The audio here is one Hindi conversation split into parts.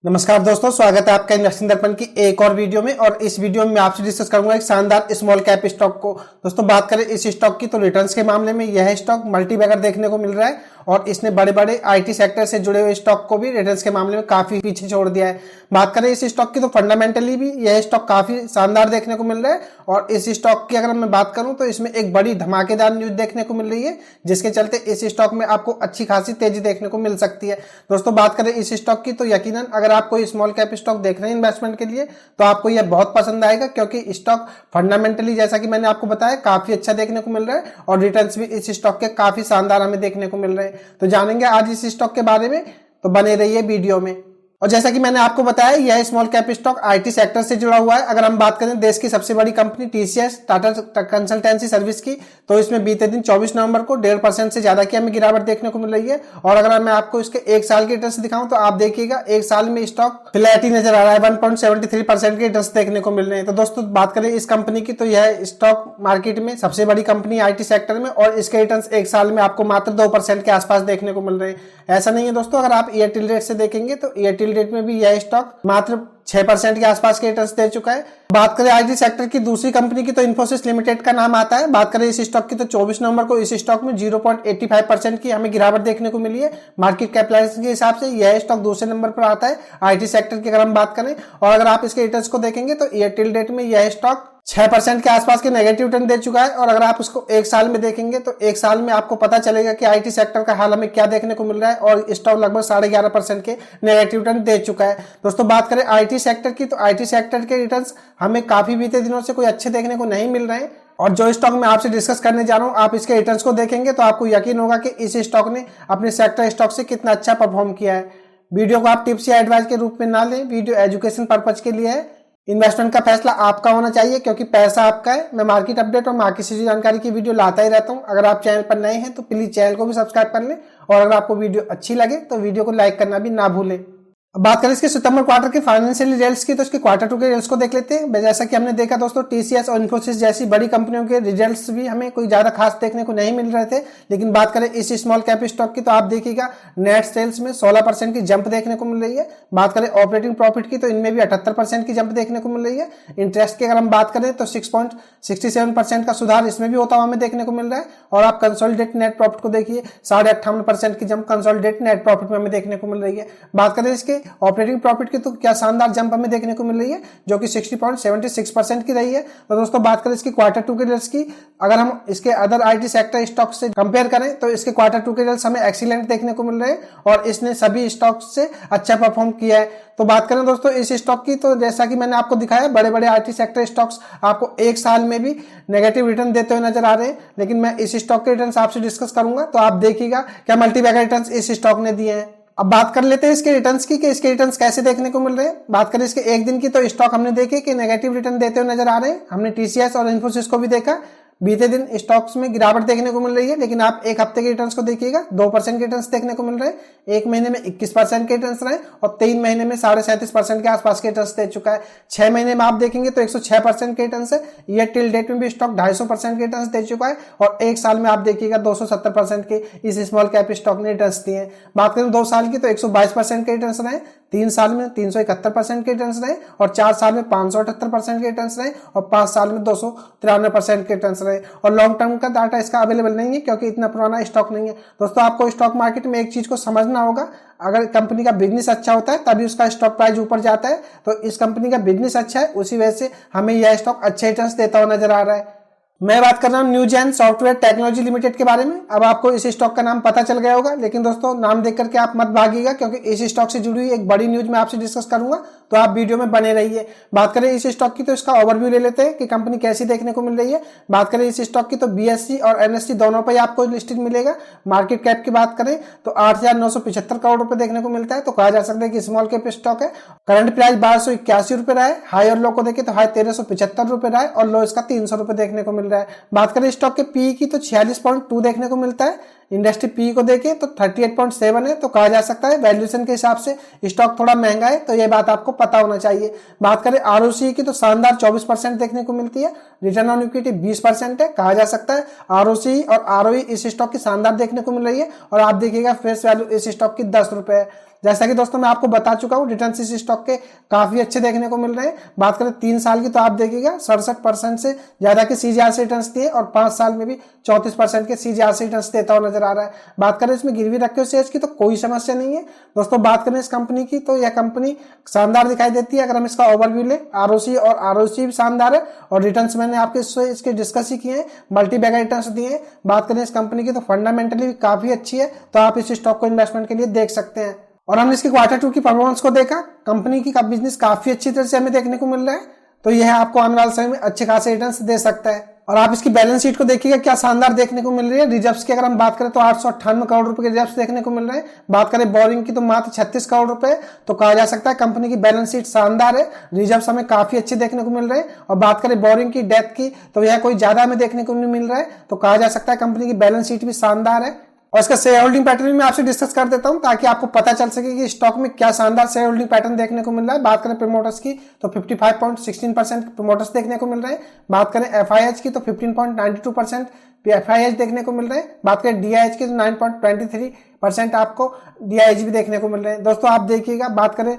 नमस्कार दोस्तों, स्वागत है आपका इन्वेस्टिंग दर्पण की एक और वीडियो में। और इस वीडियो में मैं आपसे डिस्कस करूंगा एक शानदार स्मॉल कैप स्टॉक को। दोस्तों बात करें इस स्टॉक की तो रिटर्न्स के मामले में यह स्टॉक मल्टीबैगर देखने को मिल रहा है और इसने बड़े बड़े आईटी सेक्टर से जुड़े हुए स्टॉक को भी रिटर्न्स के मामले में काफी पीछे छोड़ दिया है। बात करें इस स्टॉक की तो फंडामेंटली भी यह स्टॉक काफी शानदार देखने को मिल रहा है। और इस स्टॉक की अगर मैं बात करूं तो इसमें एक बड़ी धमाकेदार न्यूज देखने को मिल रही है, जिसके चलते इस स्टॉक में आपको अच्छी खासी तेजी देखने को मिल सकती है। दोस्तों बात करें इस स्टॉक की तो यकीनन अगर आप कोई स्मॉल कैप स्टॉक देख रहे हैं इन्वेस्टमेंट के लिए तो आपको यह बहुत पसंद आएगा, क्योंकि स्टॉक फंडामेंटली जैसा कि मैंने आपको बताया काफी अच्छा देखने को मिल रहा है और रिटर्न्स भी इस स्टॉक के काफी शानदार हमें देखने को मिल रहे हैं। तो जानेंगे आज इस स्टॉक के बारे में, तो बने रहिए वीडियो में। और जैसा कि मैंने आपको बताया यह small cap stock IT sector से जुड़ा हुआ है। अगर हम बात करें देश की सबसे बड़ी company TCS Tata consultancy service की, तो इसमें बीते दिन 24 नवंबर को 1.5% से ज्यादा की हमें गिरावट देखने को मिल रही है। और अगर मैं आपको इसके एक साल के रिटर्न्स दिखाऊं तो आप देखिएगा एक साल में स्टॉक फ्लैट ही नजर आ रहा है, 1.73% के रिटर्न्स देखने को मिल रहे हैं। तो दोस्तों बात करें इस कंपनी की तो यह स्टॉक मार्केट में सबसे बड़ी कंपनी आईटी सेक्टर में, और इसके रिटर्न्स एक साल में आपको मात्र 2% के आसपास देखने को मिल रहे हैं। ऐसा नहीं है दोस्तों, अगर आप ईयर टिल रेट से देखेंगे तो ईयर टिल रेट में भी यह स्टॉक मात्र 6% के आसपास के रिटर्न्स दे चुका है। बात करें आईटी सेक्टर की दूसरी कंपनी की तो इन्फोसिस लिमिटेड का नाम आता है। बात करें इस स्टॉक की तो 24 नवंबर को इस स्टॉक में 0.85% की हमें गिरावट देखने को मिली है। मार्केट कैपिटलाइजेशन के हिसाब से यह स्टॉक दूसरे नंबर पर आता है आईटी सेक्टर की अगर हम बात करें। और अगर आप इसके रिटर्न्स को देखेंगे तो ईयर टिल डेट में यह स्टॉक 6% के आसपास के नेगेटिव रिटर्न दे चुका है। और अगर आप उसको एक साल में देखेंगे तो एक साल में आपको पता चलेगा कि आईटी सेक्टर का हाल हमें क्या देखने को मिल रहा है, और स्टॉक लगभग 11.5% के नेगेटिव रिटर्न दे चुका है। दोस्तों बात करें आईटी सेक्टर की तो आईटी सेक्टर के रिटर्न्स हमें काफी बीते दिनों से कोई अच्छे देखने को नहीं मिल रहे हैं। और जो स्टॉक मैं आपसे डिस्कस करने जा रहा हूं आप इसके रिटर्न्स को देखेंगे तो आपको यकीन होगा कि इस स्टॉक ने अपने सेक्टर स्टॉक से कितना अच्छा परफॉर्म किया है। वीडियो को आप टिप्स या एडवाइस के रूप में ना लें, वीडियो एजुकेशन पर्पज के लिए है। इन्वेस्टमेंट का फैसला आपका होना चाहिए, क्योंकि पैसा आपका है। मैं मार्केट अपडेट और मार्केट से जुड़ी जानकारी की वीडियो लाता ही रहता हूं। अगर आप चैनल पर नए हैं तो प्लीज चैनल को भी सब्सक्राइब कर लें, और अगर आपको वीडियो अच्छी लगे तो वीडियो को लाइक करना भी ना भूलें। बात करें इसके सितंबर क्वार्टर के फाइनेंशियल रिजल्ट्स की तो इसके क्वार्टर 2 के रिजल्ट्स को देख लेते हैं। जैसा कि हमने देखा दोस्तों टीसीएस और इन्फोसिस जैसी बड़ी कंपनियों के रिजल्ट्स भी हमें कोई ज्यादा खास देखने को नहीं मिल रहे थे। लेकिन बात करें इस स्मॉल कैप स्टॉक की तो आप देखिएगा नेट सेल्स में 16% की जंप देखने को मिल रही है। बात करें ऑपरेटिंग प्रॉफिट की तो इनमें भी 78% की जंप देखने को मिल रही है। इंटरेस्ट की अगर हम बात करें तो 6.67% का सुधार इसमें भी होता हुआ हमें देखने को मिल रहा है। और आप कंसोलिडेट नेट प्रॉफिट को देखिए 58.5% की जंप कंसोलिडेट नेट प्रॉफिट में हमें देखने को मिल रही है। बात करें इसके ऑपरेटिंग प्रॉफिट की तो क्या शानदार जंप हमें देखने को मिल रही है, जो कि 60.76% की रही है। तो दोस्तों बात करें इसकी क्वार्टर 2 के रिजल्ट्स की, अगर हम इसके अदर आईटी सेक्टर स्टॉक से कंपेयर करें तो इसके क्वार्टर 2 के रिजल्ट्स हमें एक्सीलेंट देखने को मिल रहे हैं और इसने सभी स्टॉक से अच्छा परफॉर्म किया है। तो बात करें दोस्तों इस स्टॉक की तो जैसा कि मैंने आपको दिखाया बड़े बड़े आईटी सेक्टर स्टॉक्स आपको एक साल में भी नेगेटिव रिटर्न देते हुए नजर आ रहे हैं, लेकिन मैं इस स्टॉक के रिटर्न आपसे डिस्कस करूंगा तो आप देखिएगा क्या मल्टीबैगर रिटर्न इस स्टॉक ने दिए हैं। अब बात कर लेते हैं इसके रिटर्न्स की कि इसके रिटर्न्स कैसे देखने को मिल रहे हैं। बात करें इसके एक दिन की तो स्टॉक हमने देखे कि नेगेटिव रिटर्न देते हुए नजर आ रहे हैं। हमने टीसीएस और इन्फोसिस को भी देखा, बीते दिन स्टॉक्स में गिरावट देखने को मिल रही है। लेकिन आप एक हफ्ते के रिटर्न्स को देखिएगा 2% के रिटर्न्स देखने को मिल रहे हैं। एक महीने में 21% के रिटर्न्स रहे और 3 महीने में 37.5% के आसपास के रिटर्न्स दे चुका है। 6 महीने में आप देखेंगे तो 106% के रिटर्न्स है। ईयर टिल डेट में भी स्टॉक 250% के रिटर्न्स दे चुका है और एक साल में आप देखिएगा 270% के इस स्मॉल कैप स्टॉक ने रिटर्न्स दिए हैं। बात करें 2 साल की तो 122% के रिटर्न्स रहे, 3 साल में 371% के रिटर्न्स रहे और 4 साल में 578% के रिटर्न्स रहे और 5 साल में 293% के रिटर्न्स रहे। और लॉन्ग टर्म का डाटा इसका अवेलेबल नहीं है, क्योंकि इतना पुराना स्टॉक नहीं है। दोस्तों आपको स्टॉक मार्केट में एक चीज को समझना होगा, अगर कंपनी का बिजनेस अच्छा होता है तभी उसका स्टॉक प्राइस ऊपर जाता है। तो इस कंपनी का बिजनेस अच्छा है, उसी वजह से हमें यह स्टॉक अच्छे रिटर्न्स देता हुआ नजर आ रहा है। मैं बात कर रहा हूं न्यूजेन सॉफ्टवेयर टेक्नोलॉजी लिमिटेड के बारे में। अब आपको इस स्टॉक का नाम पता चल गया होगा, लेकिन दोस्तों नाम देख करके आप मत भागिएगा, क्योंकि इस स्टॉक से जुड़ी हुई एक बड़ी न्यूज मैं आपसे डिस्कस करूंगा, तो आप वीडियो में बने रहिए। बात करें इस स्टॉक की तो इसका ओवरव्यू ले लेते हैं कि कंपनी कैसी देखने को मिल रही है। बात करें इस स्टॉक की तो बीएससी और एनएससी दोनों पर आपको लिस्टेड मिलेगा। मार्केट कैप की बात करें तो 8,975 करोड़ रुपए देखने को मिलता है, तो कहा जा सकता है कि स्मॉल कैप स्टॉक है। करंट प्राइस 1281 रुपए रहा है। हाई और लो को देखें तो हाई 1375 रुपए रहा है और लो इसका 300 रुपए देखने को मिल रहा है। बात करें स्टॉक के पी की तो 46.2 देखने को मिलता है। इंडस्ट्री पी को देखें तो 38.7 है, तो कहा जा सकता है वैल्यूएशन के हिसाब से स्टॉक थोड़ा महंगा है, तो ये बात आपको पता होना चाहिए। बात करें आरओसी की तो शानदार 24% देखने को मिलती है। रिटर्न ऑन इक्विटी 20% है। कहा जा सकता है आरओसी और आरओई इस स्टॉक की शानदार देखने को मिल रही है और आप देखिएगा फेस वैल्यू इस स्टॉक की 10 रुपए है। जैसा कि दोस्तों मैं आपको बता चुका हूँ, रिटर्न इस स्टॉक के काफी अच्छे देखने को मिल रहे हैं। बात करें 3 साल की तो आप देखिएगा 67% से ज्यादा के सीजीआरसी रिटर्न दिए और 5 साल में भी 34% के सीजीआरसी रिटर्न देता हुआ नजर आ रहा है। बात करें इसमें गिरवी रखे हुए शेयर्स की तो कोई समस्या नहीं है दोस्तों। बात करें इस कंपनी की तो यह कंपनी शानदार दिखाई देती है। अगर हम इसका ओवरव्यू ले, आरओसी और आरओसी भी शानदार है और रिटर्न्स मैंने आपके इसके डिस्कस ही किए हैं, मल्टी बैगर रिटर्न्स दिए हैं। बात करें इस कंपनी की तो फंडामेंटली भी काफी अच्छी है, तो आप इस स्टॉक को इन्वेस्टमेंट के लिए देख सकते हैं। और हमने इसकी Q2 की परफॉर्मेंस को देखा, कंपनी की बिजनेस काफी अच्छी तरह से हमें देखने को मिल रहा है, तो यह आपको आने वाले समय में अच्छे खासे रिटर्न्स दे सकता है। और आप इसकी बैलेंस शीट को देखिएगा क्या शानदार देखने को मिल रही है। रिजर्व्स की अगर हम बात करें तो 898 करोड़ रुपए के रिजर्व्स देखने को मिल रहे हैं। बात करें बोरिंग की तो मात्र 36 करोड़ रुपए, तो कहा जा सकता है कंपनी की बैलेंस शीट शानदार है। रिजर्व्स हमें काफी अच्छे देखने को मिल रहे हैं। और बात करें बोरिंग की, डेथ की, तो यह कोई ज्यादा हमें देखने को नहीं मिल रहा है, तो कहा जा सकता है कंपनी की बैलेंस शीट भी शानदार है। और इसका शेयर होल्डिंग पैटर्न मैं आपसे डिस्कस कर देता हूं ताकि आपको पता चल सके कि स्टॉक में क्या शानदार शेयर होल्डिंग पैटर्न देखने को मिल रहा है। बात करें प्रमोटर्स की तो 55.16% प्रमोटर्स देखने को मिल रहे हैं। बात करें एफआईएच की तो 15.92% एफआईएच देखने को मिल रहे हैं। बात करें डीआईएच की तो 9.23% आपको डीआईएच भी देखने को मिल रहे हैं। दोस्तों आप देखिएगा, बात करें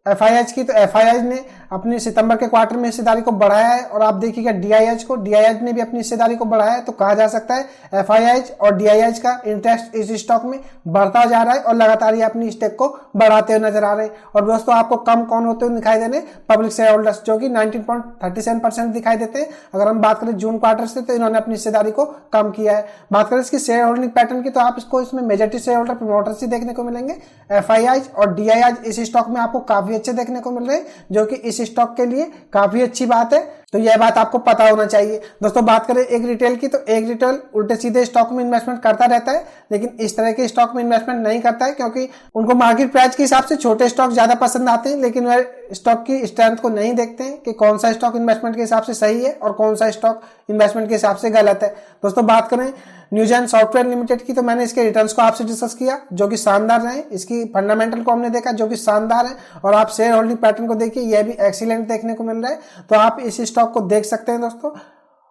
एफआईएच की तो एफआईएच ने अपनी सितंबर के क्वार्टर में हिस्सेदारी को बढ़ाया है और आप देखिएगा डीआईएच को, डीआईएच ने भी अपनी हिस्सेदारी को बढ़ाया है, तो कहा जा सकता है एफआईएच और डीआईएच का इंटरेस्ट इस स्टॉक में बढ़ता जा रहा है और लगातार ये अपनी स्टेक को बढ़ाते हुए नजर आ रहे हैं। और दोस्तों आपको कम कौन होते हुए दिखाई दे रहे हैं, पब्लिक शेयर होल्डर्स, जो कि 19.37% दिखाई देते हैं। अगर हम बात करें जून क्वार्टर से तो इन्होंने अपनी हिस्सेदारी को कम किया है। बात करें इसकी शेयर होल्डिंग पैटर्न की तो आप इसको इसमें मेजॉरिटी शेयर होल्डर प्रमोटर्स ही देखने को मिलेंगे। एफआईएच और डीआईएच इस स्टॉक में आपको काफी अच्छे देखने को मिल रहे हैं, जो कि इस स्टॉक के लिए काफी अच्छी बात है, तो यह बात आपको पता होना चाहिए। दोस्तों बात करें एक रिटेल की तो एक रिटेल उल्टे सीधे स्टॉक में इन्वेस्टमेंट करता रहता है, लेकिन इस तरह के स्टॉक में इन्वेस्टमेंट नहीं करता है क्योंकि उनको मार्केट प्राइस के हिसाब से छोटे स्टॉक ज्यादा पसंद आते हैं, लेकिन वह स्टॉक की स्ट्रेंथ को नहीं देखते हैं कि कौन सा स्टॉक इन्वेस्टमेंट के हिसाब से सही है और कौन सा स्टॉक इन्वेस्टमेंट के हिसाब से गलत है। दोस्तों बात करें न्यूजेन सॉफ्टवेयर लिमिटेड की तो मैंने इसके रिटर्न्स को आपसे डिस्कस किया, जो कि शानदार रहे। इसकी फंडामेंटल को हमने देखा, जो कि शानदार है। और आप शेयर होल्डिंग पैटर्न को देखिए, यह भी एक्सीलेंट देखने को मिल रहा है, तो आप इस स्टॉक को देख सकते हैं दोस्तों।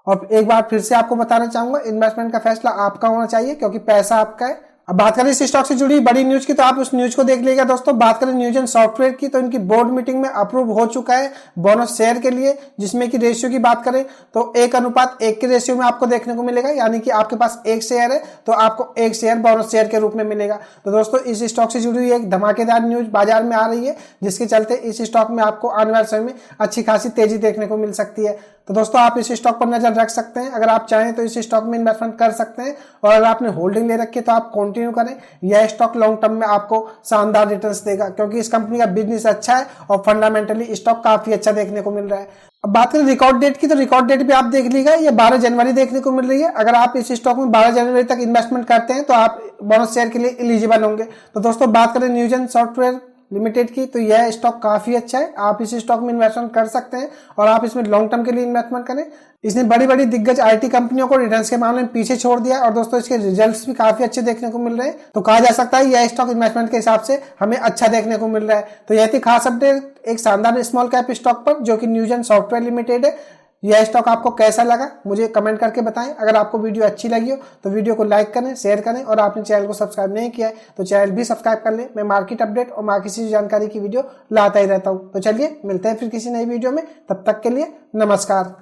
और एक बार फिर से आपको बताना चाहूंगा, इन्वेस्टमेंट का फैसला आपका होना चाहिए क्योंकि पैसा आपका है। अब बात करें इस स्टॉक से जुड़ी बड़ी न्यूज की तो आप उस न्यूज को देख लीजिएगा दोस्तों। बात करें न्यूजेन सॉफ्टवेयर की तो इनकी बोर्ड मीटिंग में अप्रूव हो चुका है बोनस शेयर के लिए, जिसमें कि रेशियो की बात करें तो 1:1 के रेशियो में आपको देखने को मिलेगा, यानी कि आपके पास 1 शेयर है तो आपको 1 शेयर बोनस शेयर के रूप में मिलेगा। तो दोस्तों इस स्टॉक से जुड़ी हुई एक धमाकेदार न्यूज बाजार में आ रही है, जिसके चलते इस स्टॉक में आपको आने वाले समय में अच्छी खासी तेजी देखने को मिल सकती है। तो दोस्तों आप इस स्टॉक पर नजर रख सकते हैं, अगर आप चाहें तो इस स्टॉक में इन्वेस्टमेंट कर सकते हैं। और अगर आपने होल्डिंग ले रखी है तो आप कंटिन्यू करें, यह स्टॉक लॉन्ग टर्म में आपको शानदार रिटर्न्स देगा क्योंकि इस कंपनी का बिजनेस अच्छा है और फंडामेंटली स्टॉक काफी अच्छा देखने को मिल रहा है। अब बात करें रिकॉर्ड डेट की तो रिकॉर्ड डेट भी आप देख लीजिएगा, ये 12 जनवरी देखने को मिल रही है। अगर आप इस स्टॉक में 12 जनवरी तक इन्वेस्टमेंट करते हैं तो आप बोनस शेयर के लिए एलिजिबल होंगे। तो दोस्तों बात करें न्यूजेन सॉफ्टवेयर लिमिटेड की तो यह स्टॉक काफी अच्छा है, आप इस स्टॉक में इन्वेस्टमेंट कर सकते हैं और आप इसमें लॉन्ग टर्म के लिए इन्वेस्टमेंट करें। इसने बड़ी बड़ी दिग्गज आईटी कंपनियों को रिटर्न्स के मामले में पीछे छोड़ दिया और दोस्तों इसके रिजल्ट्स भी काफी अच्छे देखने को मिल रहे हैं, तो कहा जा सकता है यह स्टॉक इन्वेस्टमेंट के हिसाब से हमें अच्छा देखने को मिल रहा है। तो यह थी खास अपडेट एक शानदार स्मॉल कैप स्टॉक पर, जो कि न्यूजेन सॉफ्टवेयर लिमिटेड है। यह स्टॉक आपको कैसा लगा मुझे कमेंट करके बताएं। अगर आपको वीडियो अच्छी लगी हो तो वीडियो को लाइक करें, शेयर करें और आपने चैनल को सब्सक्राइब नहीं किया है तो चैनल भी सब्सक्राइब कर लें। मैं मार्केट अपडेट और मार्केट से जानकारी की वीडियो लाता ही रहता हूं। तो चलिए मिलते हैं फिर किसी नई वीडियो में, तब तक के लिए नमस्कार।